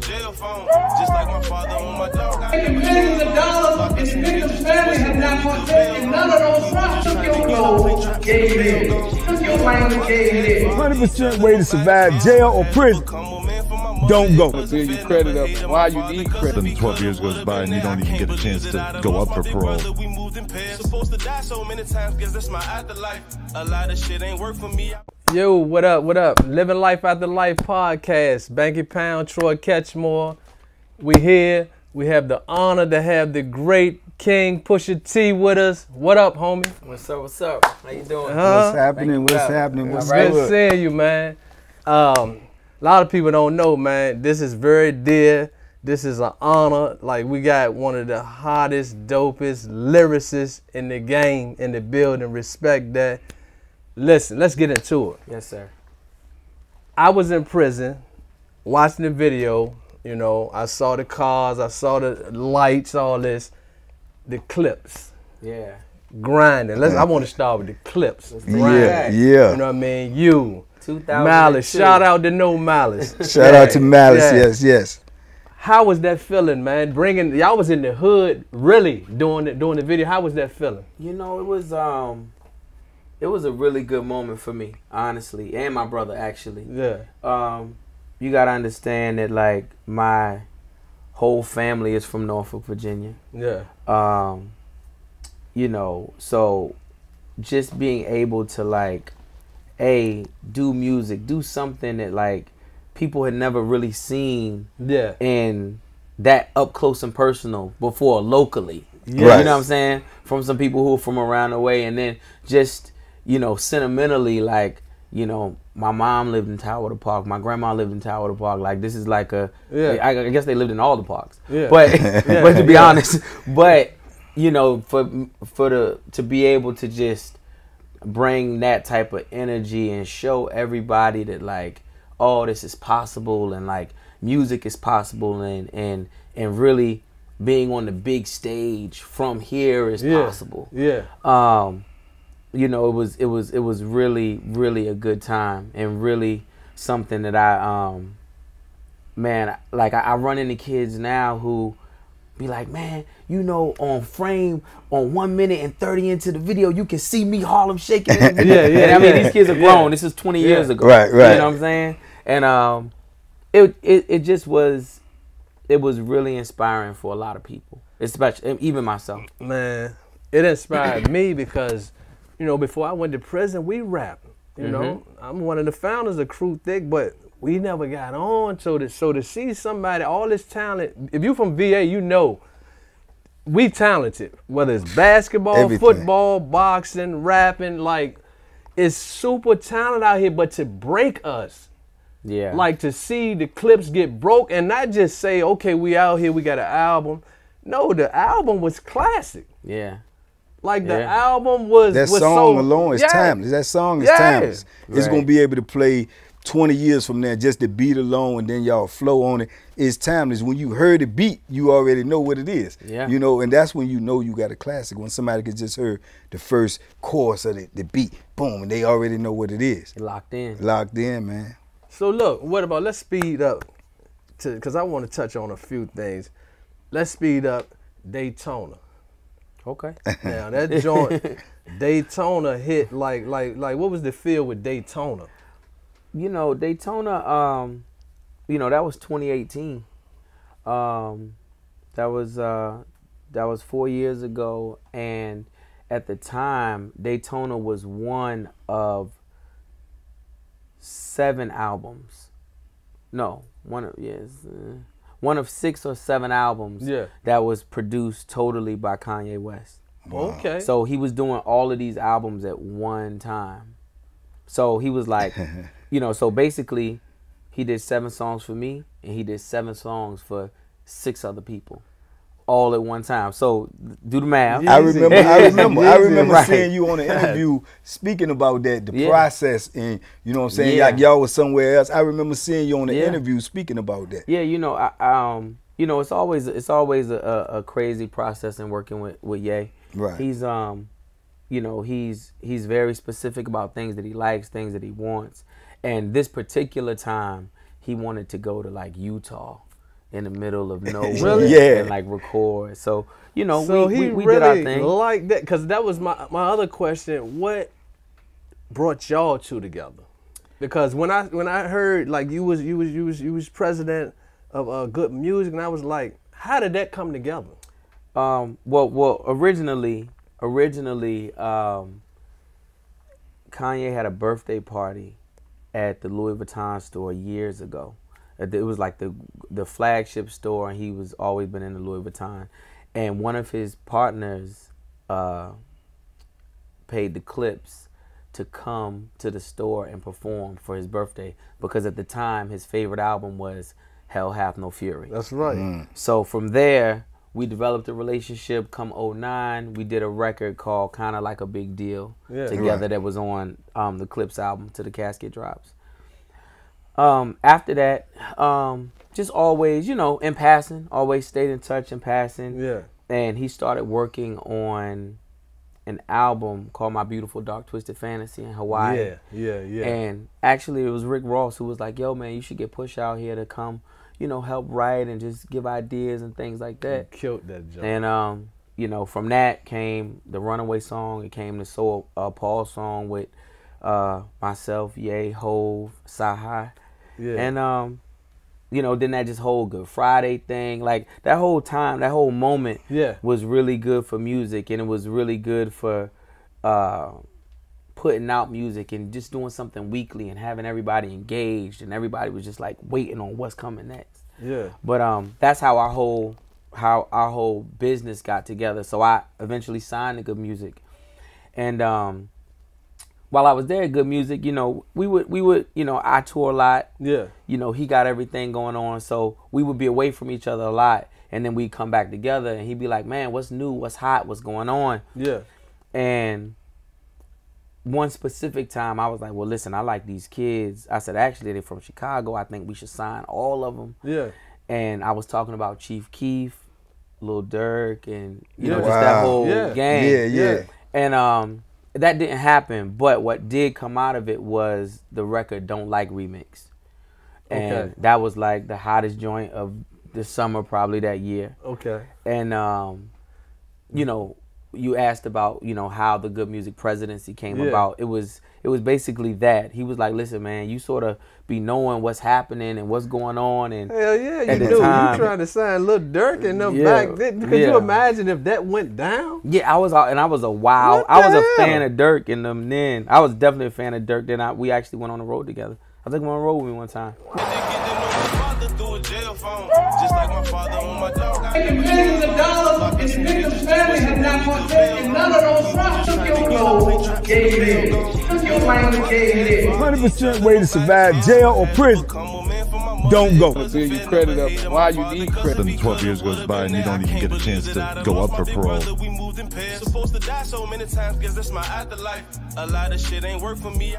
jail phone. Just like my father on my dog. Millions of dollars and the victim's family have not partaken. None of those fronts took your gold, gave it. Took your language, gave it. 100% way to survive jail or prison. Don't go. Until you credit up why you need credit. Then 12 years goes by and you don't even get a chance to go up for parole. Supposed to die so many times, guess that's my afterlife. A lot of shit ain't work for me. Yo, what up, what up? Living Life After Life podcast. Banky Pound, Troy Catchmore. We here. We have the honor to have the great King Pusha T with us. What up, homie? What's up, what's up? How you doing? What's happening? What's happening? What's Good seeing you, man. A lot of people don't know, man. This is very dear. This is an honor. Like, we got one of the hottest, dopest lyricists in the game, in the building. Respect that. Listen, let's get into it. Yes, sir. I was in prison watching the video. You know, I saw the cars, I saw the lights, all this. The Clipse. Yeah. Grinding. I want to start with the Clipse. Yeah. You know what I mean? You. 2002. Malice. Shout out to No Malice. Shout out to Malice. Yes. How was that feeling, man? Y'all was in the hood, really doing the video. How was that feeling? You know, it was a really good moment for me, honestly, and my brother actually. Yeah. You gotta understand that, like, my whole family is from Norfolk, Virginia. Yeah. You know, so just being able to, like, do music, do something that, like, people had never really seen in that up close and personal before locally. Yeah. Right. You know what I'm saying? From some people who are from around the way, and then just, you know, sentimentally, like, you know, my mom lived in Tower Park, my grandma lived in Tower Park. Like, this is like I guess they lived in all the parks. Yeah. But but to be honest, but, you know, to be able to just bring that type of energy and show everybody that, like, oh, this is possible, and, like, music is possible, and really being on the big stage from here is possible. Yeah. You know, it was really, really a good time, and really something that I run into kids now who be like, man, you know, on 1 minute and 30 into the video, you can see me Harlem shaking in the video. And I mean, these kids are grown. This is 20 years ago. Right. You know what I'm saying? And it just was, it was really inspiring for a lot of people, especially even myself. Man, it inspired me because, you know, before I went to prison, we rapped. You know, I'm one of the founders of Crew Thick, but we never got on. So to see somebody, all this talent, if you from VA, you know, we talented. Whether it's basketball, Everything. football, boxing, rapping, like, it's super talent out here. But to break us, like, to see the Clipse get broke and not just say, okay, we out here, we got an album. No, the album was classic. Yeah. Like, the album was that song alone is timeless. That song is timeless. It's gonna be able to play 20 years from now, just the beat alone, and then y'all flow on it. It's timeless. When you heard the beat, you already know what it is. Yeah. You know, and that's when you know you got a classic. When somebody can just hear the first chorus of the beat, boom, and they already know what it is. Locked in. Locked in, man. So look, what about, let's speed up, because I want to touch on a few things. Let's speed up Daytona. Okay. Now that joint, Daytona hit like what was the feel with Daytona? You know, Daytona, you know, that was 2018. That was 4 years ago, and at the time, Daytona was one of 7 albums. No, one of 6 or 7 albums that was produced totally by Kanye West. Wow. Okay. So he was doing all of these albums at one time. So he was like, you know, so basically he did 7 songs for me, and he did 7 songs for 6 other people, all at one time. So do the math. I remember seeing you on the interview speaking about that, the process, and you know what I'm saying, like y'all was somewhere else. I remember seeing you on the interview speaking about that. Yeah, you know, you know, it's always a crazy process in working with Ye. Right. He's you know, he's very specific about things that he likes, things that he wants. And this particular time, he wanted to go to, like, Utah in the middle of nowhere Really? and like record. So, you know, so we really did our thing. Like that, because that was my other question. What brought y'all two together? Because when I heard like you was president of Good Music, and I was like, how did that come together? Well, originally, Kanye had a birthday party at the Louis Vuitton store years ago. It was like the flagship store, and he was always been in the Louis Vuitton. And one of his partners paid the Clipse to come to the store and perform for his birthday, because at the time his favorite album was Hell Hath No Fury. That's right. So from there, we developed a relationship. Come 2009, we did a record called Kinda Like a Big Deal together that was on the Clipse album, To the Casket Drops. After that, just always, you know, in passing, always stayed in touch in passing. Yeah. And he started working on an album called My Beautiful Dark Twisted Fantasy in Hawaii. Yeah. And actually, it was Rick Ross who was like, yo, man, you should get Pusha out here to come, you know, help write and just give ideas and things like that. You killed that job. And, you know, from that came the Runaway song. It came the Soul Paul song with myself, Ye, Hove, Sahai. Yeah. And, you know, then that just whole Good Friday thing, like that whole time, that whole moment was really good for music, and it was really good for putting out music and just doing something weekly and having everybody engaged, and everybody was just like waiting on what's coming next. Yeah. But that's how our whole business got together. So I eventually signed to Good Music, and while I was there at Good Music, you know, we would, you know, I tour a lot. Yeah. You know, he got everything going on, so we would be away from each other a lot, and then we'd come back together, and he'd be like, man, what's new, what's hot, what's going on? Yeah. And one specific time, I was like, well, listen, I like these kids. I said, actually, they're from Chicago. I think we should sign all of them. Yeah. And I was talking about Chief Keef, Lil Durk, and, you know, just that whole gang. Yeah. And that didn't happen, but what did come out of it was the record Don't Like remix. And that was like the hottest joint of the summer probably that year. Okay. And, you know, you asked about, you know, how the Good Music presidency came about. It was basically that. He was like, listen, man, you sort of be knowing what's happening and what's going on. And hell yeah, you knew. You trying to sign Lil Durk and them back then. Could you imagine if that went down? Yeah, I was a wild. I was a fan of Durk and them then. I was definitely a fan of Durk. Then we actually went on the road together. I took him on the road with me one time. Just like my father on my dog. And millions of dollars and the victim's family have not partaken. None of those rocks took your gold, gave it. Took your language, gave it. 100% way to survive jail or prison. Don't go. Until you credit up why you need credit. Then 12 years goes by and you don't even get a chance to go up for parole. Supposed to die so many times, guess that's my afterlife. A lot of shit ain't work for me.